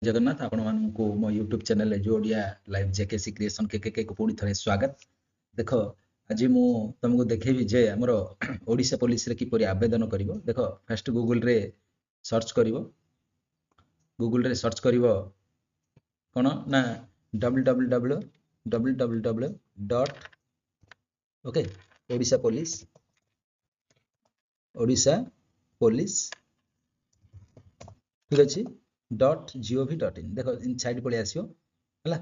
जगन्नाथ आपण मानकु मो YouTube channel जो ओडिया लाइव जेकेसी क्रिएशन के को पुणी थरे स्वागत। देख आज मु तुमको देखेबी जे हमर ओडिशा पुलिस रे किपरि आवेदन करिवो। देख फर्स्ट गूगल रे सर्च करिवो, गूगल रे सर्च करिवो कोन ना www dot okay Odisha police ठीक अच्छे .gov.in देख इन साइड पड़े आसो है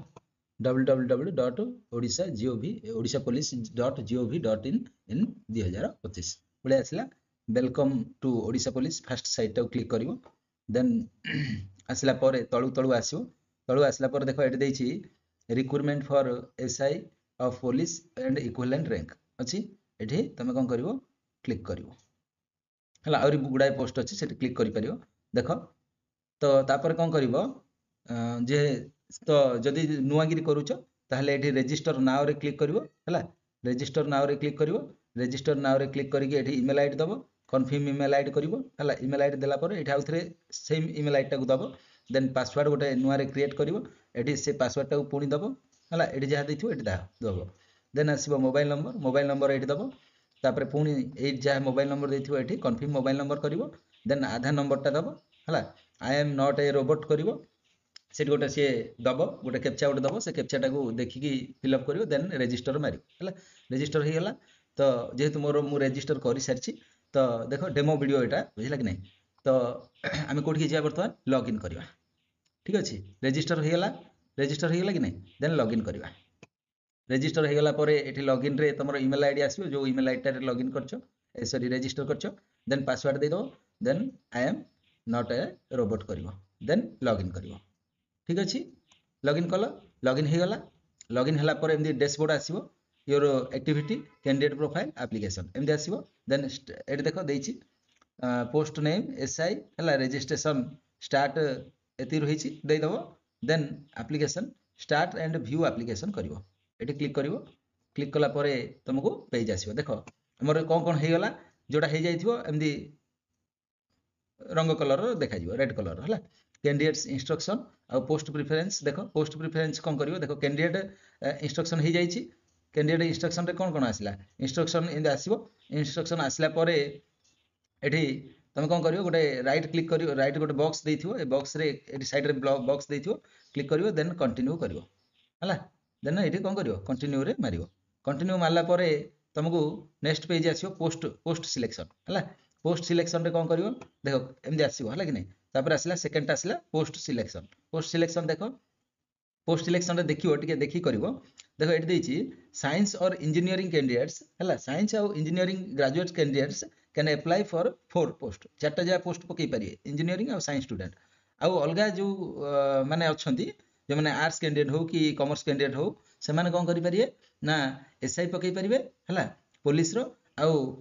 www.odisha.gov.in इन 2025 पड़े आसला। Welcome to Odisha police first site टाक क्लिक करिवो। देन आसला पर तळु आसो, तळु आसला पर देख एटी देछि recruitment for SI of police and equivalent rank अछि। एठी तमे कोन करिवो क्लिक करिवो हला और गुडाय पोस्ट अछि सेठी क्लिक करि परिवो। देख तो तापर कौन कर जे तो जदि नुआगिरी करूच ताहले एठी रजिस्टर नाउ रे क्लिक करिवो हला। रजिस्टर नाउ रे क्लिक करिवो, रजिस्टर नाउ रे क्लिक करके एठी ईमेल आईडी दबो, कन्फर्म ईमेल आईडी करिवो हला। ईमेल आईडी देला पर एठी आउथरे सेम ईमेल आईडी टाको दबो। देन पासवर्ड गोटे नुआ रे क्रिएट करिवो, एठी से पासवर्ड टाको पुणी दबो हला। एठी जहा दैथिवो एठी दबो। देन आसीबो मोबाइल नंबर एठी दबो। तापर पुणी ए जहा मोबाइल नंबर दैथिवो एठी कन्फर्म मोबाइल नंबर करिवो। देन आधार नंबर टा दबो हला। I am not a robot करिवो सेट गोटे सी दब गोटे कैप्चा गोटे दब से कैप्चा टाको देखिकी फिलअप करिवो। देन रजिस्टर मारिवो हला। रजिस्टर हो गला। तो जेहेतु मोर मु रजिस्टर कर सारी तो देख डेमो वीडियो यहाँ बुझला कि नहीं। तो आम कौटी जा बर्तमान लॉगिन करवा ठीक अच्छे। रजिस्टर हो गला कि नहीं। देन लॉगिन करवा। रजिस्टर हो गला ये लॉगिन रे तुम ईमेल आईडी आसो जो ईमेल आईडी लॉगिन कर सॉरी रजिस्टर कर। देन पासवर्ड दे दो। Then I am not a robot करिवो। देन लॉगिन करिवो ठीक अच्छे। लॉगिन कल लॉगिन हो गला। लॉगिन होला पर एमदी डैशबोर्ड आसीबो your activity candidate profile application एमदी आसीबो। देन एटी देखो देछि पोस्ट नेम एसआई हला रजिस्ट्रेशन स्टार्ट एति रहिछि दे दबो। Then application start and view application करिवो एटी क्लिक करिवो। क्लिक कला परे तुमको पेज आसीबो। देखो हमर कोन हो गला जोटा हो जाइथिबो एमदी रंग कलर देखा रेड कलर है। कैंडिडेट्स इंस्ट्रक्शन आ पोस्ट प्रिफरेंस देख पोस्ट प्रिफरेंस कौन करिवो। देखो कैंडिडेट इंस्ट्रक्शन हो जाइछि। कैंडिडेट इंस्ट्रक्शन रे कौन आसला इंस्ट्रक्शन इन आसीबो। इंस्ट्रक्शन आसला परे एठी तुम कौन करिवो गोटे राइट क्लिक करिवो। राइट गोटे बॉक्स देथिवो ए बॉक्स रे एठी साइड रे बॉक्स देथिवो क्लिक करिवो। देन कंटिन्यू करिवो हला। देन एठी कौन करिवो कंटिन्यू रे मारिवो। कंटिन्यू मारला परे तुमको नेक्स्ट पेज आसीबो पोस्ट सिलेक्शन हला। पोस्ट सिलेक्शन रे कौन करिवो देखो एमदी आसीबो हला कि नहीं। तापर आसला सेकंड आसला पोस्ट सिलेक्शन। पोस्ट सिलेक्शन देखो पोस्ट सिलेक्शन रे देखिवो टिके देखि करिवो। देखो एठी देछि साइंस और इंजीनियरिंग कैंडिडेट्स हला। साइंस और engineering graduate candidates can apply for 4 post चारटा जा पोस्ट पकई पारिए इंजीनियरिंग और साइंस स्टूडेंट आउ अलगा जो माने अछंती जो माने आर्ट्स कैंडिडेट हो कि कॉमर्स कैंडिडेट हो से माने कोन करि पारिए ना एसआई पकई पारिबे हला। पुलिस रो आउ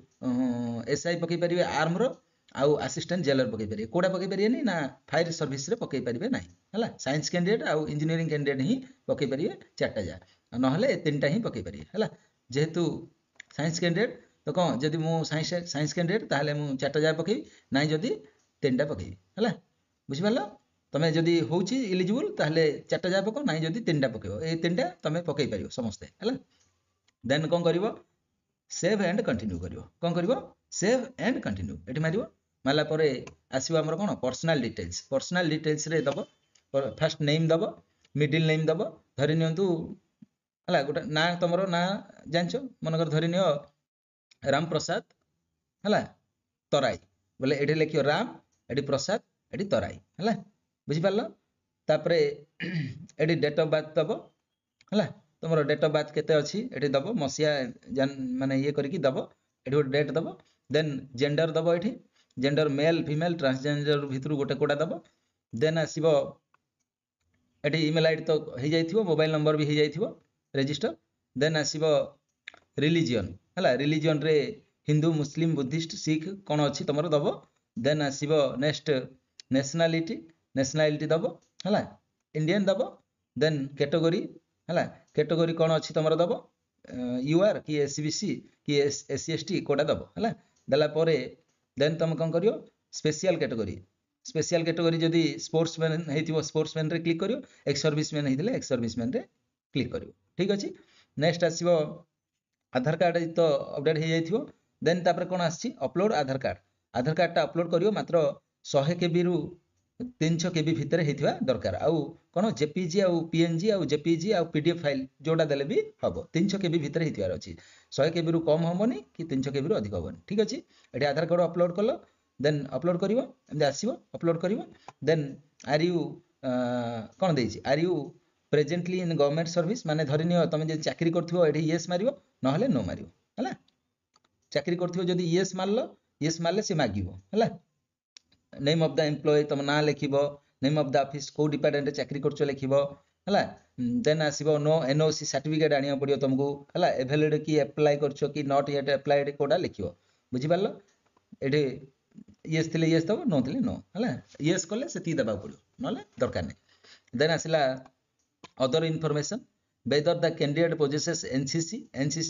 एसआई पकई पारिबे आर्म रो आउ असिस्टेंट जेलर पकई पारिबे। कोडा पकई पारिए नहीं ना फायर सर्विस रे पकई पारिबे नहीं हला। साइंस कैंडिडेट आउ इंजीनियरिंग कैंडिडेट ही पकई पारिबे चारटा जा नहले तीनटा ही पकई पारिबे हला। जेहेतु साइंस कैंडिडेट तो कौन जदि मु साइंस कैंडिडेट ताहले मु चारटा जा पकई नहीं जदि तीनटा पकई हला। बुझि पारलो तमे जदि होउची एलिजिबल ताहले चारटा जा पको नहीं जदि तीनटा पकेबो ए तीनटा तमे पकई पारिबो समस्ते हला। देन कौन करिवो सेव एंड कंटिन्यू करिवो। कौन करिवो सेव एंड कंटिन्यू एठी मारिवो। मारला परे आसीबो हमर कोन पर्सनल डिटेल्स रे दबो। फर्स्ट नेम दबो, मिडिल नेम दबो। धरि नियंतु हला गोटे ना तमरो ना जानचो मनकर धरि नियो राम प्रसाद हला तराई बोले एठी लिखियो राम एठी प्रसाद एठी तराई हला। बुझि पारलो तापरे एठी डेट ऑफ बर्थ दबो हला। तुमरो डेट ऑफ बर्थ केते अछि एठी दबो मसिया माने ये करिकी दबो एठी गोटे डेट दबो। देन जेंडर दबो एठी जेंडर मेल फीमेल ट्रांसजेंडर भितरु गोटे कोडा दबो। देन आसीबो एठी ईमेल आईडी तो हो जाइथिबो मोबाइल नंबर भी हो जाइथिबो रजिस्टर। देन आसीबो रिलीजियन हला। रिलीजियन रे हिंदू मुस्लिम बुद्धिस्ट सिख कोन अछि तमरो दबो। देन आसीबो नेक्स्ट नेशनलिटी दबो हला इंडियन दबो। देन कैटेगरी हला कैटेगरी कोन अछि तमरो दबो यूआर कि एसबीसी कि एससी एसटी कोडा दबो हला। दला परे देन तुम कौन करियो स्पेशल कैटेगरी स्पेशल कैटेगरी जदि स्पोर्ट्समैन होइतिबो स्पोर्ट्समैन रे क्लिक करियो एक्स सर्विसमैन होइतिले एक्स सर्विसमैन रे क्लिक करियो ठीक अछि नेक्स्ट आसीबो आधार कार्ड तो अपडेट हो जाइथिबो देन तापर कोन आछि अपलोड आधार कार्ड टा अपलोड करियो मात्र 100 केबी रु 300 केबी भितर हेतिबा दरकार आउ कोन जेपीजी आउ पीएनजी आउ जेपीजी आउ पीडीएफ फाइल जोडा देले भी हबो 300 केबी भितर हेतिबार अछि 100 केबी रु कम होबोनी कि 300 केबी रु अधिक होबोनी ठीक अछि एठी आधार कार्ड अपलोड करलो देन अपलोड करिवो एमदे आसीबो अपलोड करिवो देन आर यू कोन देछि are you presently in government service माने धरिनियो तमे जे चाकरी करथिबो एठी यस मारिवो नहले नो मारिवो हला चाकरी करथिबो जदि यस मारले से मागिवो हला नेम ऑफ द एम्प्लॉय तुम ना लिखिबो नेम ऑफ द ऑफिस को डिपार्टमेंट रे चाकरी करछो लिखिबो हला देन आसीबो नो एनओसी सर्टिफिकेट आनिया पड़ियो तुमको हला एवेलिड की अप्लाई करछो कि नॉट येट अप्लाइड कोडा लिखिबो बुझि पारलो एठी यस थिले यस तब नो थिले नो हला यस करले सेती देबा पड़ियो नले दरकार नै देन आसिला other information whether the candidate possesses NCC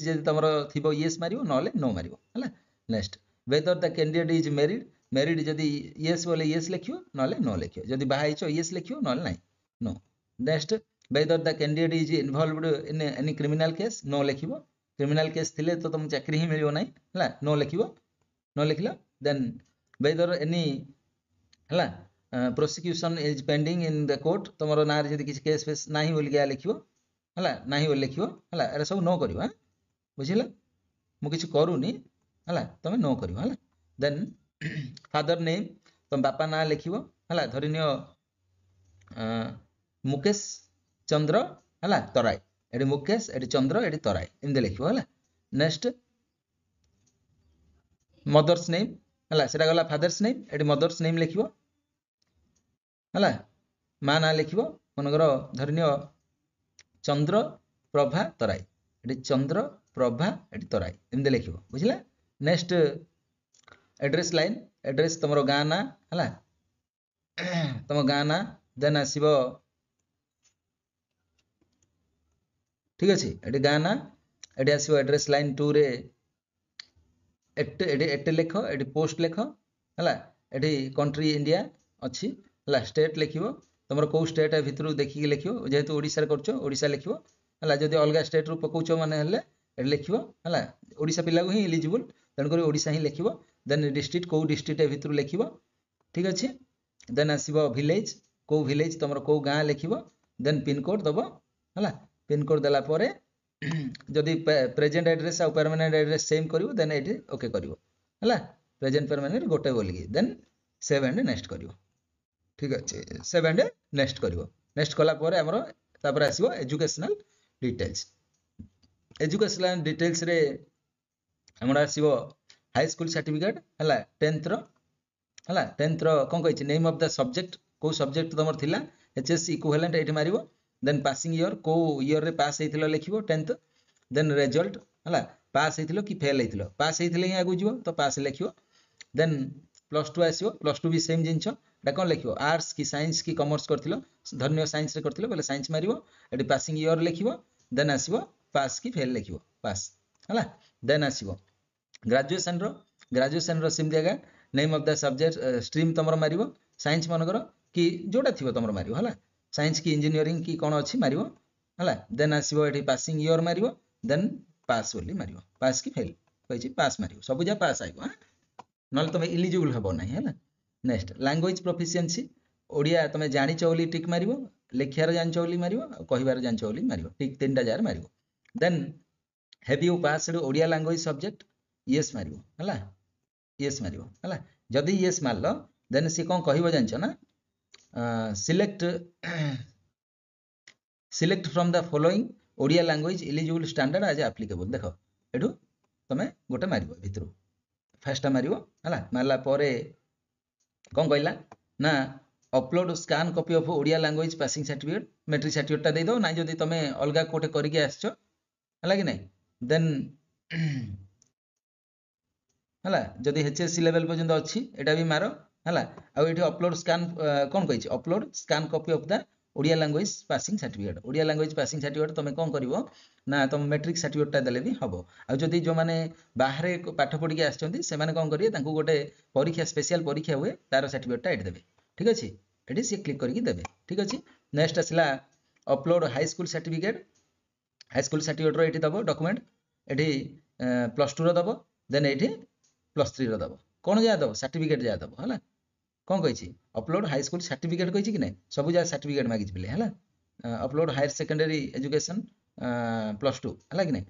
जदि तमरो थिबो yes मारियो नले नो मारियो हला next whether the candidate is married जदि yes बोले yes लिखियो नले नो लिखियो जदि बाहाई छ yes लिखियो नले नै no next whether the candidate is involved in any criminal case no लिखिबो क्रिमिनल केस थिले तो तुम चाकरी ही मिलियो नै हला नो लिखिबो नो लिखिलो देन whether any हला prosecution is pending in the court तमरो नार जदि किछ केस फेस नाही बोल गया लिखिबो हला नाही बोल लिखिबो हला एरा सब नो करियो हां बुझिला मु किछ करूनी हला तमे नो करियो हला देन फादर नेम तुम बापा ना लिखिबो हला धरिनियो मुकेश चंद्र हला तराई एडी मुकेश एडी चंद्र एडी तराई इनदे लिखिबो हला नेक्स्ट मदर्स नेम हला सेटा गला फादर्स नेम एडी मदर्स नेम लिखिबो हला मा ना लिखिबो मनगर धरिनियो चंद्र प्रभा तराई एडी चंद्र प्रभा एडी तराई इनदे लिखिबो बुझिला नेक्स्ट एड्रेस लाइन एड्रेस तमरो गाना हला तम गाना देन आसीबो ठीक अछि एडी गाना एडी आसीबो एड्रेस लाइन 2 रे एटे लेखो एडी पोस्ट लेखो हला एडी कंट्री इंडिया अछि हला स्टेट लिखिबो तमरो को स्टेट भितरु देखि लिखियो जेहेतु ओडिसा रे करछो ओडिसा लिखिबो हला जदी अलगा स्टेट रु पकोचो माने हले एडी लिखिबो हला ओडिसा पिला को ही एलिजिबल तन करी ओडिसा ही लिखिबो देन डिस्ट्रिक्ट को डिस्ट्रिक्ट भितरु लिखिबो ठीक अछि देन आसीबो विलेज को विलेज तमरो को गां लिखिबो देन पिन कोड दबो हला पिन कोड देला परे जदी प्रेजेंट एड्रेस आ परमानेंट एड्रेस सेम करिवो देन एठी ओके करिवो हला प्रेजेंट परमानेंट गोटे बोलिगी देन सेव एंड नेक्स्ट करिवो ठीक अछि सेव एंड नेक्स्ट करिवो नेक्स्ट कला परे हमरो तापर आसीबो एजुकेशनल डिटेल्स रे हमरा आसीबो हाई स्कूल सर्टिफिकेट हला 10th रो हला 10th रो कोन कहै छै नेम ऑफ द सब्जेक्ट को सब्जेक्ट तमर थिला एचएससी इक्विवेलेंट एठी मारिवो देन पासिंग ईयर को ईयर रे पास हेतिलो लिखिवो 10th देन रिजल्ट हला पास हेतिलो कि फेल हेतिलो पास हेतिले ही आगु जिवो तो पास लिखिवो देन +2 आसीबो +2 भी सेम जिंचो एटा कोन लिखिवो आर्ट्स की साइंस की कॉमर्स करथिलो धन्य साइंस रे करथिलो बोले साइंस मारिवो एटी पासिंग ईयर लिखिवो देन आसीबो पास की फेल लिखिवो पास हला देन आसीबो ग्रेजुएशन रो सिम देगा name of the subject stream तमरो मारिवो साइंस मनकर कि जोटा थिबो तमरो मारिवो हला साइंस की इंजीनियरिंग की कोन अछि मारिवो हला देन आसीबो एटी पासिंग ईयर मारिवो देन पास बोली मारिवो पास की फेल कहै छी पास मारिवो सब जा पास आइबो हां नल तमे एलिजिबल हबो नै हला नेक्स्ट लैंग्वेज प्रोफिशिएंसी ओडिया तमे जानि चौली टिक मारिवो लेखियार जानि चौली मारिवो कहिबार जानि चौली मारिवो टिक तीनटा जार मारिवो then have you passed Odia language subject yes मारिवो हला यस मारिवो हला जदी यस मारलो देन सी कोन कहिबो जानछ ना select from the following Odia language eligible standard as applicable देखो एठू तमे गोटे मारिवो भितरु फर्स्ट मारिवो हला मारला परे कोन कहला ना upload scan copy of Odia language passing certificate matric certificate ता दे दो ना जदी तमे अलगा कोटे करिके आछो हला कि नै देन हला जदी एचएससी लेवल पर्यंत अछि एटा भी मारो हला आ एठी अपलोड स्कैन कोन कहै छै upload scan copy of the Odia language passing certificate तमे कोन करिवो ना तुम मैट्रिक सर्टिफिकेट ता देले भी हबो आ जदी जो माने बाहरे पाठ पढी के आछंती से माने कोन करिए तांको गोटे परीक्षा स्पेशल परीक्षा हुए तार सर्टिफिकेट ता एठी देबे ठीक अच्छे ये सी क्लिक करके देवे ठीक अच्छे नेक्स्ट आसला upload high school certificate high school certificate ये दब डॉक्यूमेंट ये +2 दब देन ये +3 दब कौन जहाँ दब सर्टिफिकेट जहाँ दब है कौन कही अपलोड हाई स्कूल सर्टिफिकेट कही कि ना सब जगह सर्टिफिकेट मागिज पे है अपलोड हायर सेकेंडरी एजुकेशन +2 है कि ना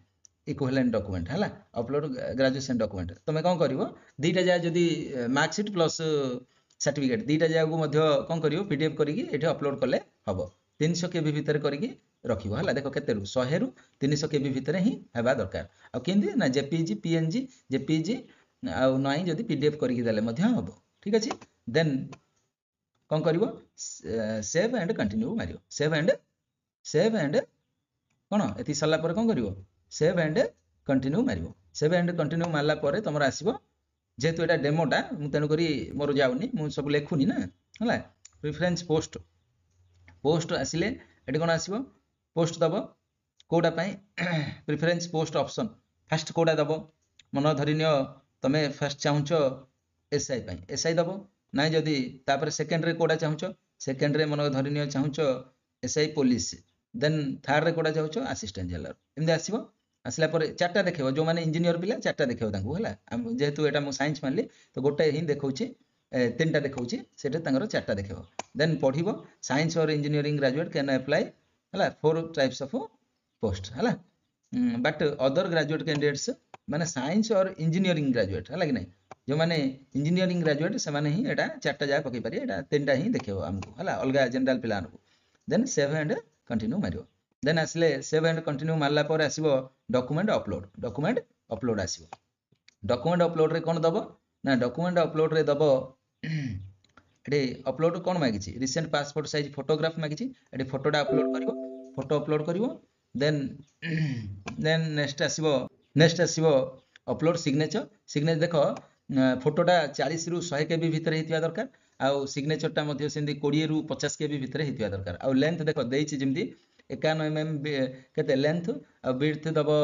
इक्विवेलेंट डॉक्यूमेंट है अपलोड ग्रेजुएशन डॉक्यूमेंट तुम कौन कर दीटा जगह जदि मार्कशीट प्लस सर्टिफिकेट दीटा जगह कौन कर पीडीएफ करके अपलोड कले हम 300 KB भितर करके रखिबो हला देखो केते 100 रु 300 KB भितर ही हेबा दरकार आ केंदी ना जेपीजी पीएनजी जेपीजी आ नाही जदि पीडीएफ करके देले मध्य हबो ठीक अछि देन कौन करिवो सेव एंड कंटिन्यू मारियो सेव एंड कौन एति सरला पर कौन करिवो सेव एंड कंटिन्यू मारियो सेव एंड कंटिन्यू मारला पर तमरा आसीबो जेतु एटा डेमोटा मु तेनु करी मोर जाउनी मु सब लेखुनी ना हला प्रेफरेंस पोस्ट पोस्ट आसिले एटी कोन आसीबो पोस्ट दबो कोडा पई प्रेफरेंस पोस्ट ऑप्शन फर्स्ट कोडा दबो मन धरिनियो तमे फर्स्ट चाहुचो एसआई पई एसआई दबो ना जदि तापर सेकेंड रे कोडा चाहुचो सेकेंड रे मन धरिनियो चाहुचो एसआई पुलिस देन थर्ड रे कोडा चाहुचो असिस्टेंट जेलर एमदे आसीबो आसला पर चारटा देखिबो जो माने इंजीनियर पिला चारटा देखिबो तांको हला जेहेतु एटा मु साइंस मानली तो गोटे ही देखौची तीनटा देखौची सेटा तांगर चारटा देखिबो देन पढिबो साइंस और इंजीनियरिंग ग्रेजुएट कैन अप्लाई हला 4 टाइप्स ऑफ पोस्ट हला बट अदर ग्रेजुएट कैंडिडेट्स माने साइंस और इंजीनियरिंग ग्रेजुएट हला कि नै जो माने इंजीनियरिंग ग्रेजुएट से माने ही एटा चारटा जा पकई पारे एटा तीनटा ही देखिबो हमको हला अलगा जनरल प्लान को देन सेव एंड कंटिन्यू मारियो देन आसले सेव एंड कंटिन्यू मारला पर आसीबो डॉक्यूमेंट अपलोड आसीबो डॉक्यूमेंट अपलोड रे कोन दबो ना डॉक्यूमेंट अपलोड रे दबो एटे अपलोड कोन मागिछि रिसेंट पासपोर्ट साइज फोटोग्राफ मागिछि एटे फोटोडा अपलोड करिवो फोटो अपलोड करिवो देन नेक्स्ट आसीबो अपलोड सिग्नेचर देखो फोटोटा 40 रु 100 KB भितर हेतिया दरकार आउ सिग्नेचरटा मध्ये सेंदी 20 रु 50 KB भितर हेतिया दरकार आउ लेंथ देखो देछि जेमती 51 mm केते लेंथ आ विड्थ दबो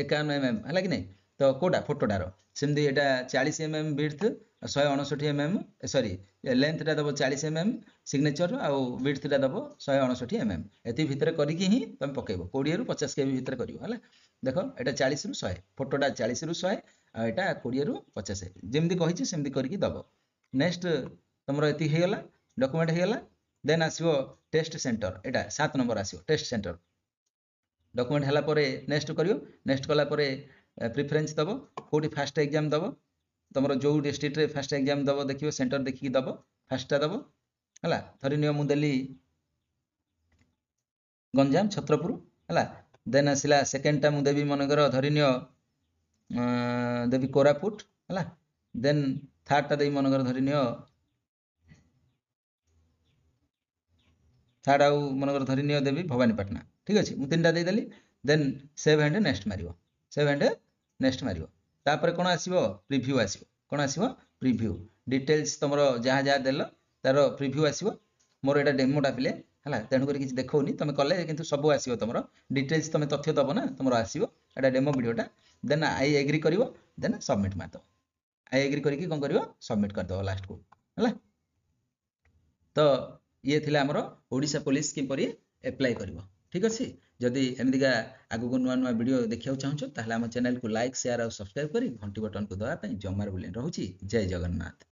51 mm हला कि नै तो कोडा फोटोडारो सेंदी एटा 40 mm विड्थ 159 mm सॉरी लेंथटा दबो 40 mm सिग्नेचर आ विड्थटा दबो 159 mm एति भितर करिकि ही तुम पकेबो 20 रु 50 KB भितर करिवो हला देखो एटा 40 रु 100 फोटोडा 40 रु 100 आ एटा 20 रु 50 जेमदी कहिछि सेमदी करिकि दबो नेक्स्ट तमरो एति हेगला डॉक्यूमेंट हेगला देन आसीबो टेस्ट सेंटर एटा 7 नंबर आसीबो टेस्ट सेंटर डॉक्यूमेंट हला परे नेक्स्ट करियो नेक्स्ट कला परे प्रेफरेंस दबो कोडी फास्ट एग्जाम दबो तमरो जो डिस्ट्रिक्ट रे फास्ट एग्जाम दबो देखियो सेंटर देखि दबो फास्टटा दबो हला धरिनियो मु देली गंजाम छत्रपुर हला देन आसिला सेकेंड टा मु देबी मनगर धरिनियो देबी कोरापुट हला देन थर्ड टा देबी मनगर धरिनियो थर्ड आउ मनगर धरिनियो देबी भवानीपाटना ठीक अछि मु तीनटा दे देली देन सेव एंड नेक्स्ट मारियो सेव एंड नेक्स्ट मारियो तापर कोन आसीबो प्रीव्यू आसीबो कोन आसीबो प्रीव्यू डिटेल्स तमरो जहा जहा देलो तारो प्रीव्यू आसीबो मोर एटा डेमोटा पिले हला तेनु करी किछ देखौनी तमे कले किंतु सब आसीबो तमरो डिटेल्स तमे तथ्य दबो ना तमरो आसीबो एटा डेमो वीडियोटा देन आई एग्री करिवो देन सबमिट मारतो आई एग्री करी कोन करिवो सबमिट कर दो लास्ट को हला तो ये थिला हमरो ओडिसा पुलिस कि परी अप्लाई करिवो ठीक अछि जदि एमदिका आगु नुआ नुआ वीडियो देखियो चाहछो ताहले हम चैनल को लाइक शेयर और सब्सक्राइब करी घंटी बटन को दबा पई जमार बुले रहूची जय जगन्नाथ।